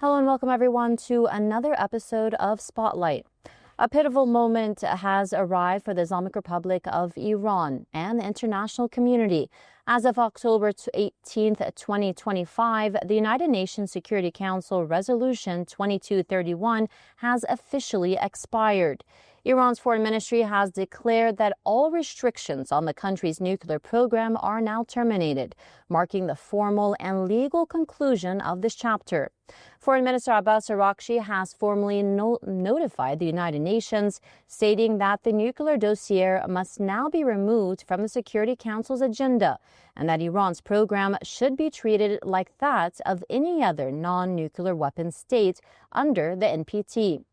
Hello and welcome everyone to another episode of Spotlight. A pivotal moment has arrived for the Islamic Republic of Iran and the international community. As of October 18, 2025, the United Nations Security Council Resolution 2231 has officially expired. Iran's foreign ministry has declared that all restrictions on the country's nuclear program are now terminated, marking the formal and legal conclusion of this chapter. Foreign Minister Abbas Araghchi has formally notified the United Nations, stating that the nuclear dossier must now be removed from the Security Council's agenda and that Iran's program should be treated like that of any other non-nuclear weapon state under the NPT.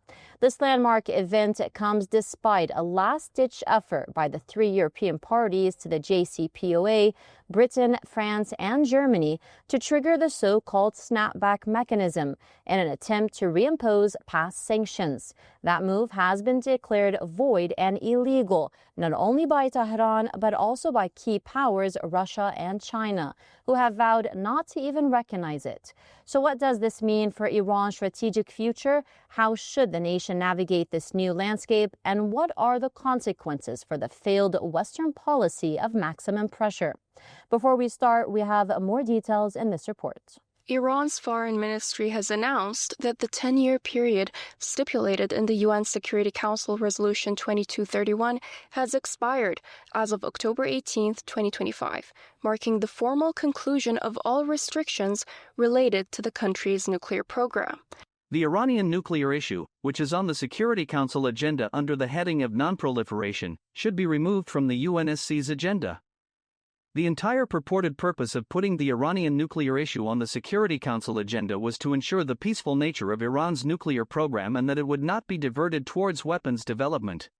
This landmark event comes despite a last-ditch effort by the three European parties to the JCPOA, Britain, France, and Germany, to trigger the so-called snapback mechanism in an attempt to reimpose past sanctions. That move has been declared void and illegal, not only by Tehran, but also by key powers Russia and China, who have vowed not to even recognize it. So what does this mean for Iran's strategic future? How should the nation navigate this new landscape? And what are the consequences for the failed Western policy of maximum pressure? Before we start, we have more details in this report. Iran's foreign ministry has announced that the 10-year period stipulated in the UN Security Council Resolution 2231 has expired as of October 18, 2025, marking the formal conclusion of all restrictions related to the country's nuclear program. The Iranian nuclear issue, which is on the Security Council agenda under the heading of non-proliferation, should be removed from the UNSC's agenda. The entire purported purpose of putting the Iranian nuclear issue on the Security Council agenda was to ensure the peaceful nature of Iran's nuclear program and that it would not be diverted towards weapons development.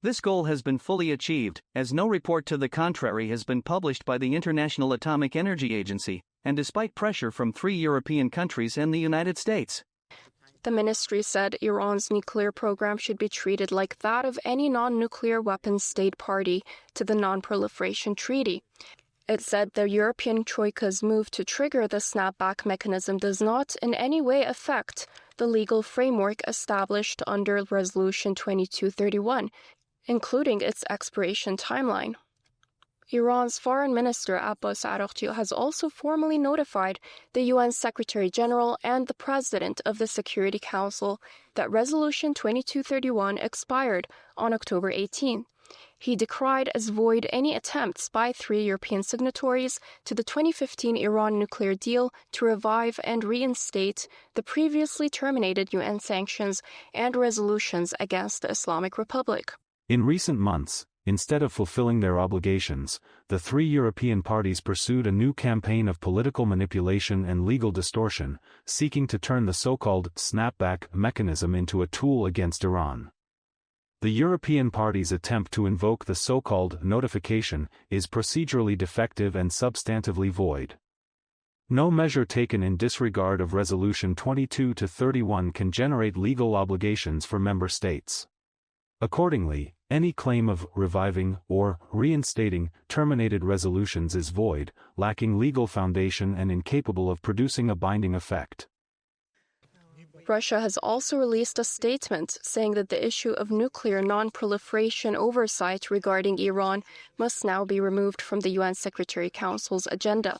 This goal has been fully achieved, as no report to the contrary has been published by the International Atomic Energy Agency, and despite pressure from three European countries and the United States. The ministry said Iran's nuclear program should be treated like that of any non-nuclear weapons state party to the Non-Proliferation Treaty. It said the European Troika's move to trigger the snapback mechanism does not in any way affect the legal framework established under Resolution 2231, including its expiration timeline. Iran's foreign minister Abbas Araghchi has also formally notified the UN Secretary-General and the President of the Security Council that Resolution 2231 expired on October 18. He decried as void any attempts by three European signatories to the 2015 Iran nuclear deal to revive and reinstate the previously terminated UN sanctions and resolutions against the Islamic Republic. In recent months, instead of fulfilling their obligations, the three European parties pursued a new campaign of political manipulation and legal distortion, seeking to turn the so-called snapback mechanism into a tool against Iran. The European parties' attempt to invoke the so-called notification is procedurally defective and substantively void. No measure taken in disregard of Resolution 2231 can generate legal obligations for member states. Accordingly, any claim of reviving or reinstating terminated resolutions is void, lacking legal foundation and incapable of producing a binding effect. Russia has also released a statement saying that the issue of nuclear non-proliferation oversight regarding Iran must now be removed from the UN Security Council's agenda.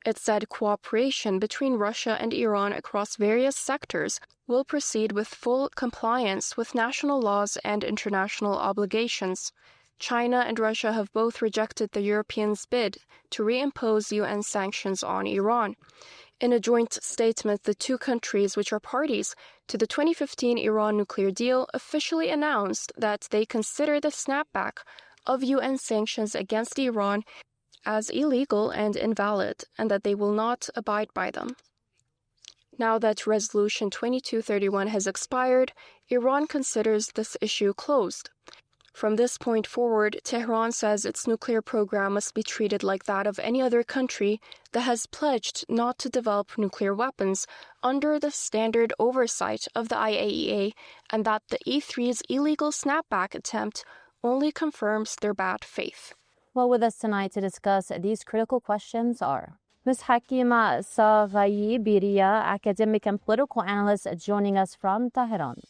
It said cooperation between Russia and Iran across various sectors will proceed with full compliance with national laws and international obligations. China and Russia have both rejected the Europeans' bid to reimpose UN sanctions on Iran. In a joint statement, the two countries, which are parties to the 2015 Iran nuclear deal, officially announced that they consider the snapback of UN sanctions against Iran as illegal and invalid, and that they will not abide by them. Now that Resolution 2231 has expired, Iran considers this issue closed. From this point forward, Tehran says its nuclear program must be treated like that of any other country that has pledged not to develop nuclear weapons under the standard oversight of the IAEA, and that the E3's illegal snapback attempt only confirms their bad faith. Well, with us tonight to discuss these critical questions are Ms. Hakima Saghayi Biria, academic and political analyst, joining us from Tehran.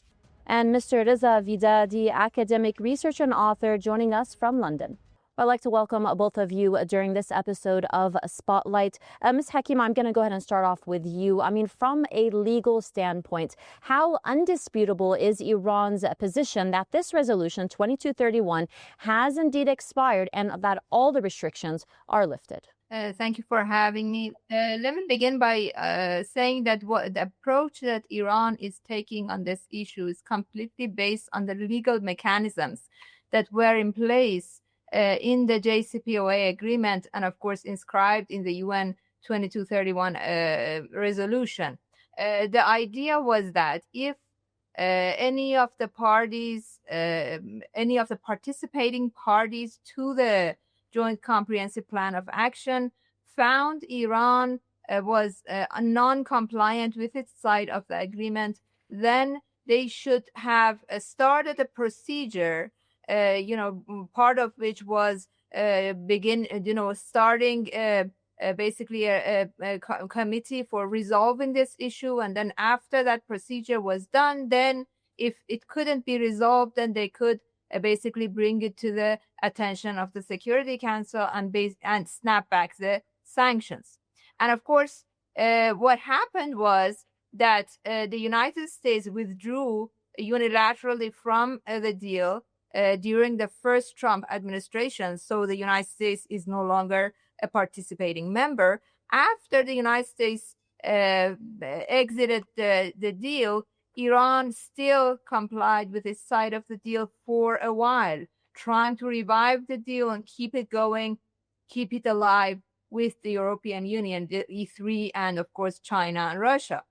And Mr. Reza Vidadi, academic researcher and author, joining us from London. I'd like to welcome both of you during this episode of Spotlight. Ms. Hakima, I'm going to go ahead and start off with you. I mean, from a legal standpoint, how undisputable is Iran's position that this resolution 2231 has indeed expired and that all the restrictions are lifted? Thank you for having me. Let me begin by saying that the approach that Iran is taking on this issue is completely based on the legal mechanisms that were in place in the JCPOA agreement and, of course, inscribed in the UN 2231 resolution. The idea was that if any of the parties, any of the participating parties to the Joint Comprehensive Plan of Action found Iran was non-compliant with its side of the agreement, then they should have started a procedure, part of which was starting basically a committee for resolving this issue. And then after that procedure was done, then if it couldn't be resolved, then they could basically bring it to the attention of the Security Council and snap back the sanctions. And of course, what happened was that the United States withdrew unilaterally from the deal during the first Trump administration. So the United States is no longer a participating member. After the United States exited the deal, Iran still complied with its side of the deal for a while, trying to revive the deal and keep it going, keep it alive with the European Union, the E3, and of course, China and Russia.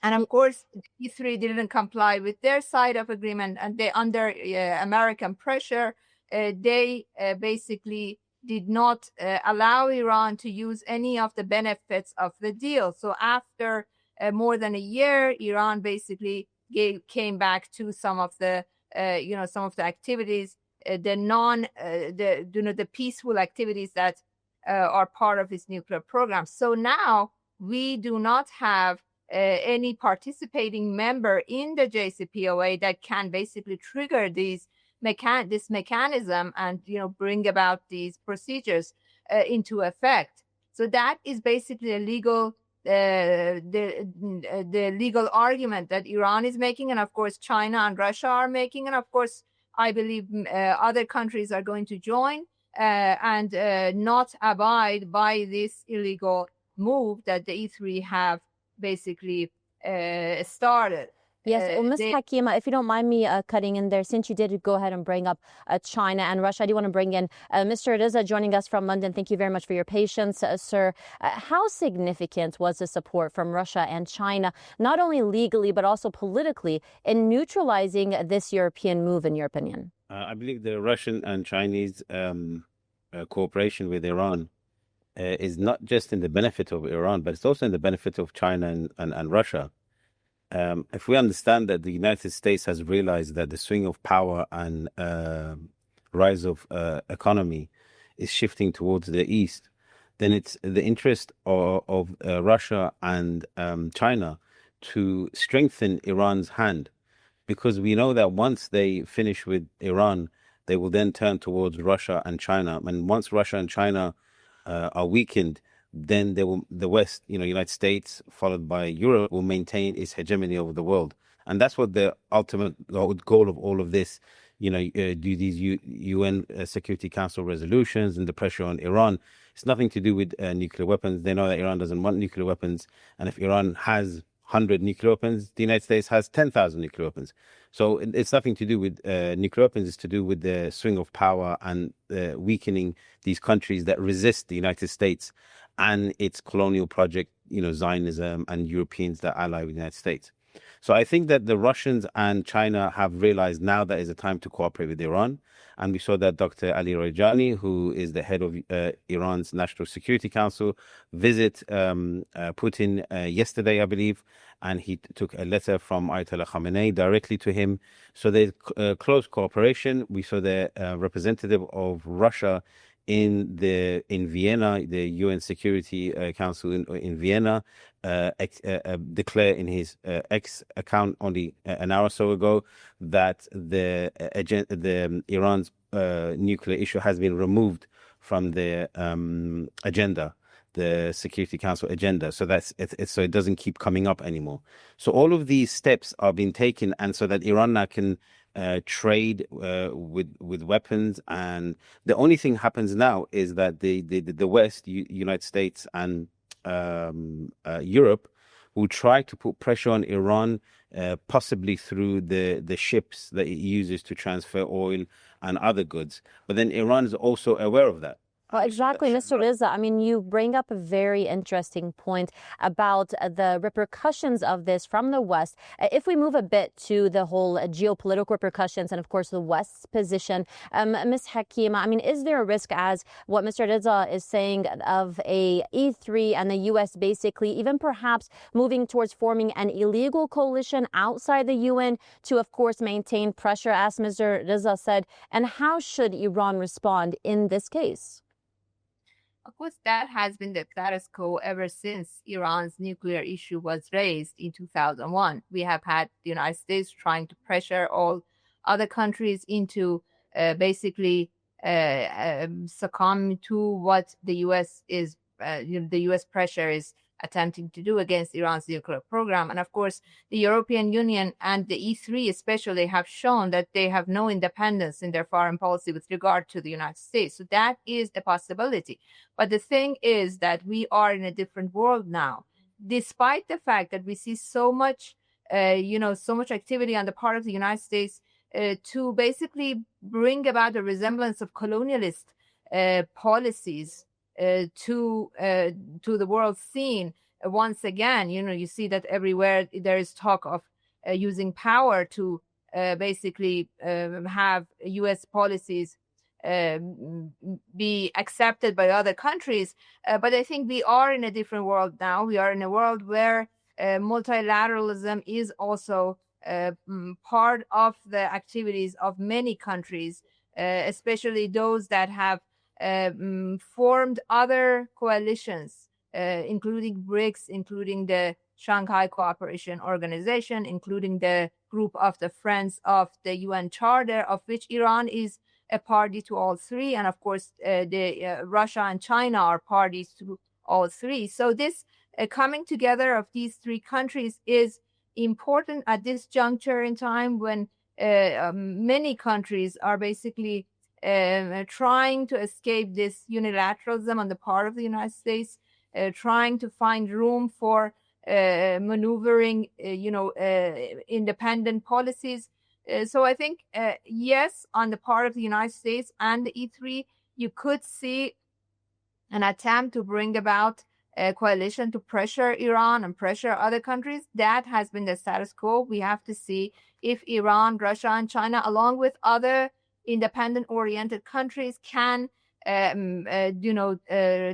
And of course, E3 didn't comply with their side of agreement, and they, under American pressure, they basically did not allow Iran to use any of the benefits of the deal. So after more than a year, Iran basically came back to some of the activities, the peaceful activities that are part of its nuclear program. So now we do not have any participating member in the JCPOA that can basically trigger this mechanism and bring about these procedures into effect. So that is basically a legal the legal argument that Iran is making, and of course China and Russia are making, and of course I believe other countries are going to join and not abide by this illegal move that the E3 have basically started. Yes, Ms. Hakima, if you don't mind me cutting in there, since you did go ahead and bring up China and Russia, I do want to bring in Mr. Reza joining us from London. Thank you very much for your patience, sir. How significant was the support from Russia and China, not only legally, but also politically, in neutralizing this European move, in your opinion? I believe the Russian and Chinese cooperation with Iran is not just in the benefit of Iran, but it's also in the benefit of China and Russia. If we understand that the United States has realized that the swing of power and rise of economy is shifting towards the east, then it's the interest of Russia and China to strengthen Iran's hand, because we know that once they finish with Iran, they will then turn towards Russia and China. And once Russia and China are weakened, then the West, United States, followed by Europe, will maintain its hegemony over the world. And that's what the ultimate goal of all of this, do these UN Security Council resolutions and the pressure on Iran. It's nothing to do with nuclear weapons. They know that Iran doesn't want nuclear weapons. And if Iran has 100 nuclear weapons, the United States has 10,000 nuclear weapons. So it's nothing to do with nuclear weapons. It's to do with the swing of power and weakening these countries that resist the United States and its colonial project, Zionism, and Europeans that ally with the United States. So I think that the Russians and China have realized now that is a time to cooperate with Iran. And we saw that Dr. Ali Rajani, who is the head of Iran's National Security Council, visit Putin yesterday, I believe, and he took a letter from Ayatollah Khamenei directly to him. So there's close cooperation. We saw the representative of Russia in Vienna, the UN Security Council in Vienna, declare in his X account only an hour or so ago that the Iran's nuclear issue has been removed from the agenda, the Security Council agenda, so so it doesn't keep coming up anymore. So all of these steps are being taken, and so that Iran now can trade with weapons. And the only thing happens now is that the West, United States, and Europe will try to put pressure on Iran, possibly through the ships that it uses to transfer oil and other goods. But then Iran is also aware of that. Well, exactly, Mr. Rizza. I mean, you bring up a very interesting point about the repercussions of this from the West. If we move a bit to the whole geopolitical repercussions and, of course, the West's position, Ms. Hakima, I mean, is there a risk, as what Mr. Rizza is saying, of a E3 and the U.S. basically even perhaps moving towards forming an illegal coalition outside the UN to, of course, maintain pressure, as Mr. Rizza said? And how should Iran respond in this case? Of course, that has been the status quo ever since Iran's nuclear issue was raised in 2001. We have had the United States trying to pressure all other countries into basically succumb to what the U.S. is, the U.S. pressure is attempting to do against Iran's nuclear program. And of course, the European Union and the E3 especially have shown that they have no independence in their foreign policy with regard to the United States. So that is a possibility. But the thing is that we are in a different world now, despite the fact that we see so much, so much activity on the part of the United States to basically bring about a resemblance of colonialist policies to the world scene. Once again, you see that everywhere there is talk of using power to basically have U.S. policies be accepted by other countries. But I think we are in a different world now. We are in a world where multilateralism is also part of the activities of many countries, especially those that have formed other coalitions, including BRICS, including the Shanghai Cooperation Organization, including the group of the Friends of the UN Charter, of which Iran is a party to all three. And of course, Russia and China are parties to all three. So this coming together of these three countries is important at this juncture in time when many countries are basically trying to escape this unilateralism on the part of the United States, trying to find room for maneuvering, independent policies. So I think, yes, on the part of the United States and the E3, you could see an attempt to bring about a coalition to pressure Iran and pressure other countries. That has been the status quo. We have to see if Iran, Russia, and China, along with other independent-oriented countries, can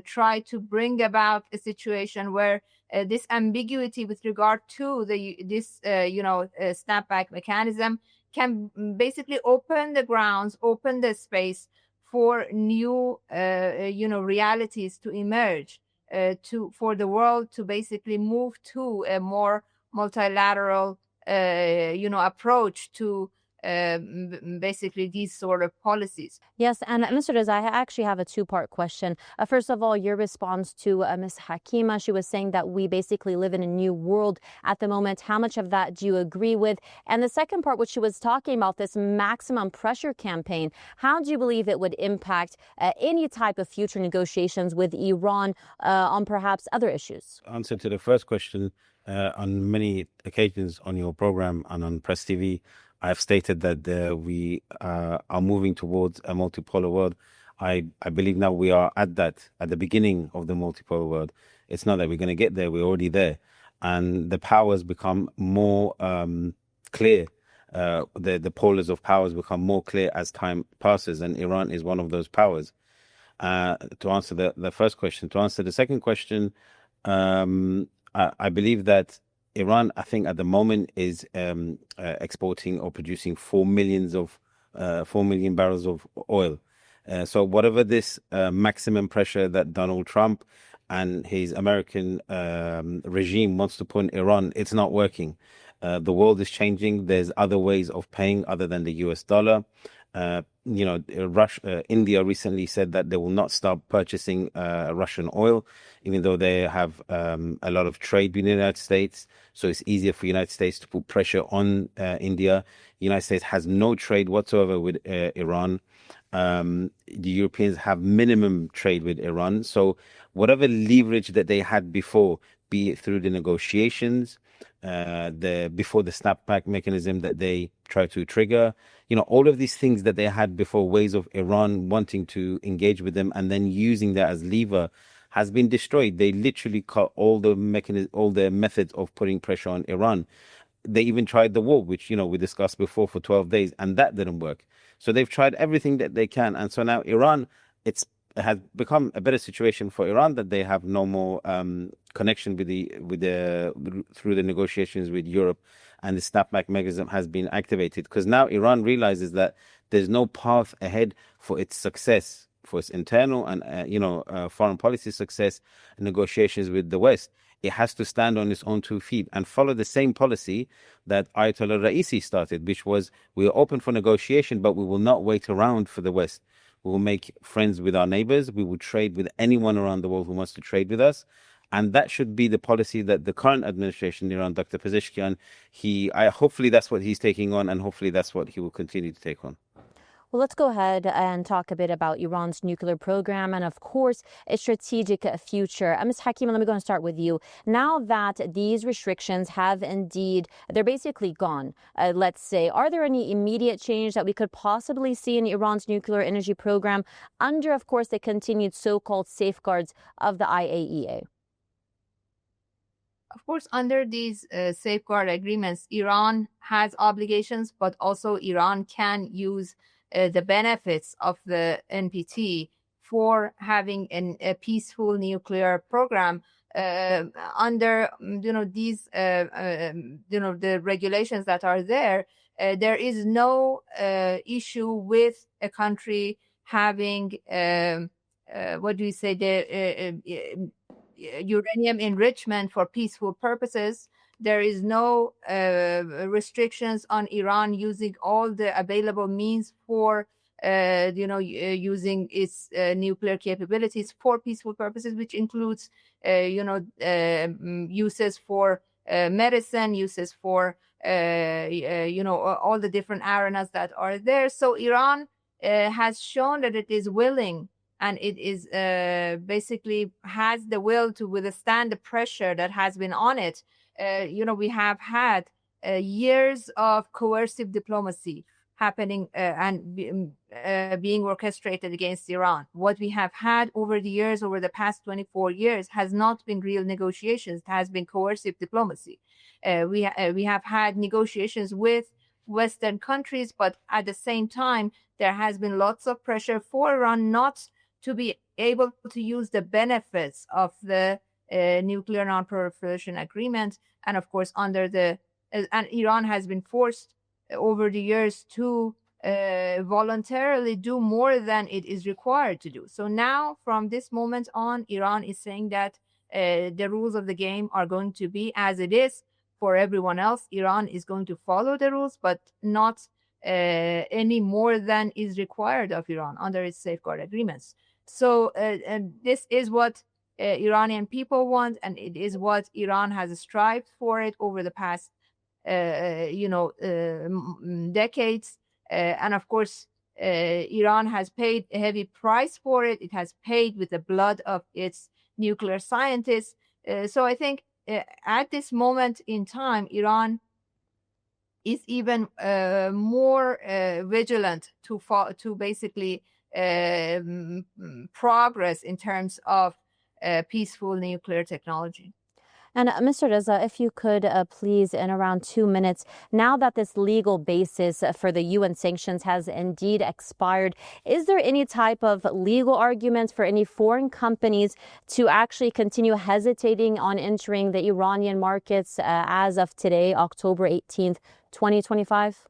try to bring about a situation where this ambiguity with regard to this snapback mechanism can basically open the grounds, open the space for new realities to emerge, for the world to basically move to a more multilateral approach to basically these sort of policies. Yes, and Mr. Reza, I actually have a two-part question. First of all, your response to Ms. Hakima, she was saying that we basically live in a new world at the moment. How much of that do you agree with? And the second part, which she was talking about, this maximum pressure campaign, how do you believe it would impact any type of future negotiations with Iran on perhaps other issues? Answer to the first question, on many occasions on your program and on Press TV, I've stated that we are moving towards a multipolar world. I believe now we are at the beginning of the multipolar world. It's not that we're going to get there, we're already there. And the powers become more clear. The polars of powers become more clear as time passes, and Iran is one of those powers. To answer the first question. To answer the second question, I believe that Iran, I think at the moment, is exporting or producing 4 million barrels of oil. So whatever this maximum pressure that Donald Trump and his American regime wants to put in Iran, it's not working. The world is changing. There's other ways of paying other than the US dollar. India recently said that they will not stop purchasing Russian oil, even though they have a lot of trade with the United States. So it's easier for the United States to put pressure on India. The United States has no trade whatsoever with Iran. The Europeans have minimum trade with Iran. So whatever leverage that they had before, be it through the negotiations, before the snapback mechanism that they try to trigger, all of these things that they had before, ways of Iran wanting to engage with them and then using that as lever, has been destroyed. They literally cut all the methods of putting pressure on Iran. They even tried the war, which we discussed before, for 12 days, and that didn't work. So they've tried everything that they can, and so now Iran, it has become a better situation for Iran, that they have no more connection through the negotiations with Europe, and the snapback mechanism has been activated, because now Iran realizes that there's no path ahead for its success, for its internal and foreign policy success and negotiations with the West. It has to stand on its own 2 feet and follow the same policy that Ayatollah Raisi started, which was, we are open for negotiation, but we will not wait around for the West. We will make friends with our neighbors. We will trade with anyone around the world who wants to trade with us. And that should be the policy that the current administration in Iran, Dr. Pezeshkian, hopefully that's what he's taking on, and hopefully that's what he will continue to take on. Well, let's go ahead and talk a bit about Iran's nuclear program and, of course, its strategic future. Ms. Hakim, let me go and start with you. Now that these restrictions have they're basically gone, let's say, are there any immediate change that we could possibly see in Iran's nuclear energy program under, of course, the continued so-called safeguards of the IAEA? Of course, under these safeguard agreements, Iran has obligations, but also Iran can use the benefits of the NPT for having a peaceful nuclear program under these the regulations that are there. There is no issue with a country having uranium enrichment for peaceful purposes. There is no restrictions on Iran using all the available means for using its nuclear capabilities for peaceful purposes, which includes uses for medicine, uses for all the different arenas that are there. So Iran has shown that it is willing, and it is basically has the will to withstand the pressure that has been on it. We have had years of coercive diplomacy happening and being orchestrated against Iran. What we have had over the years, over the past 24 years, has not been real negotiations. It has been coercive diplomacy. We have had negotiations with Western countries, but at the same time, there has been lots of pressure for Iran not to be able to use the benefits of the nuclear non-proliferation agreement. And of course, and Iran has been forced over the years to voluntarily do more than it is required to do. So now, from this moment on, Iran is saying that the rules of the game are going to be as it is for everyone else. Iran is going to follow the rules, but not any more than is required of Iran under its safeguard agreements. So this is what Iranian people want, and it is what Iran has strived for it over the past, decades. And of course, Iran has paid a heavy price for it. It has paid with the blood of its nuclear scientists. So I think at this moment in time, Iran is even more vigilant to basically progress in terms of peaceful nuclear technology. And Mr. Reza, if you could please, in around 2 minutes, now that this legal basis for the UN sanctions has indeed expired, is there any type of legal arguments for any foreign companies to actually continue hesitating on entering the Iranian markets as of today, October 18th, 2025?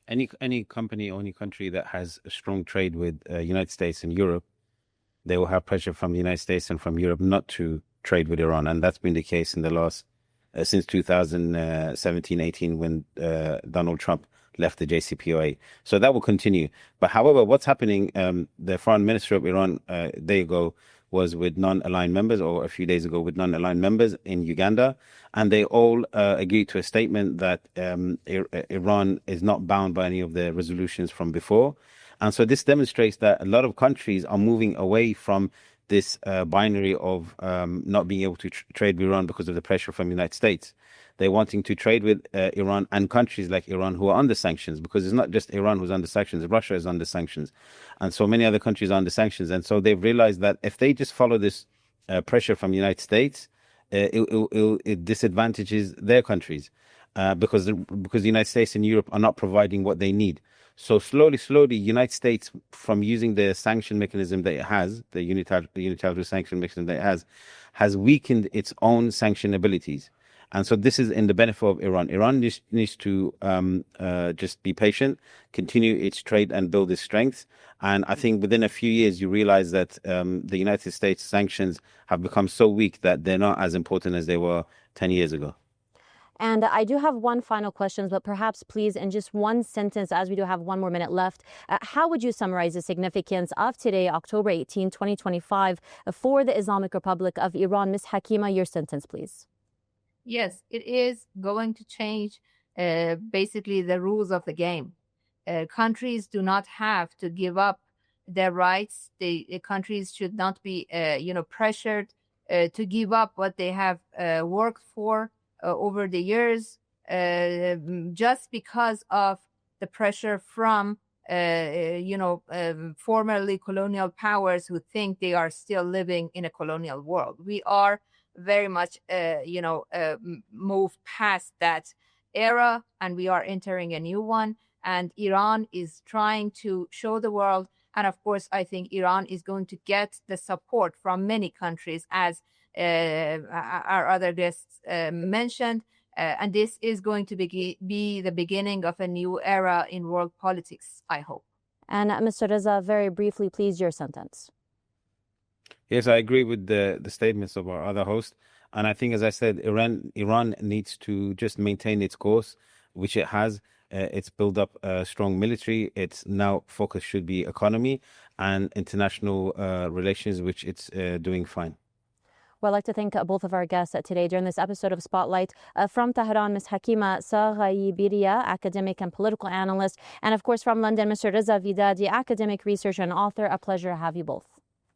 any company or any country that has a strong trade with United States and Europe, they will have pressure from the United States and from Europe not to trade with Iran. And that's been the case in the last, since 2017-18, when Donald Trump left the JCPOA. So that will continue. But however, what's happening, the foreign minister of Iran a day ago was with non-aligned members, or a few days ago with non-aligned members in Uganda, and they all agreed to a statement that Iran is not bound by any of the resolutions from before. And so this demonstrates that a lot of countries are moving away from this binary of not being able to trade with Iran because of the pressure from the United States. They're wanting to trade with Iran and countries like Iran who are under sanctions, because it's not just Iran who's under sanctions, Russia is under sanctions. And so many other countries are under sanctions. And so they've realized that if they just follow this pressure from the United States, it disadvantages their countries because the United States and Europe are not providing what they need. So slowly, the United States, from using the sanction mechanism that it has, the unilateral sanction mechanism that it has weakened its own sanction abilities. And so this is in the benefit of Iran. Iran needs to just be patient, continue its trade and build its strength. And I think within a few years, you realize that the United States sanctions have become so weak that they're not as important as they were 10 years ago. And I do have one final question, but perhaps please, in just one sentence, as we do have one more minute left, how would you summarize the significance of today, October 18, 2025, for the Islamic Republic of Iran? Ms. Hakima, your sentence, please. Yes, it is going to change basically the rules of the game. Countries do not have to give up their rights. The countries should not be, pressured to give up what they have worked for over the years, just because of the pressure from, formerly colonial powers who think they are still living in a colonial world. We are very much, moved past that era, and we are entering a new one. And Iran is trying to show the world. And of course, I think Iran is going to get the support from many countries, as our other guests mentioned. And this is going to be the beginning of a new era in world politics, I hope. And Mr. Reza, very briefly, please, your sentence. Yes, I agree with the statements of our other host. And I think, as I said, Iran needs to just maintain its course, which it has. It's built up a strong military. Its now focus should be economy and international relations, which it's doing fine. Well, I'd like to thank both of our guests today during this episode of Spotlight. From Tehran, Ms. Hakima Saghayibiriya, academic and political analyst, and of course from London, Mr. Reza Vidadi, academic researcher and author. A pleasure to have you both.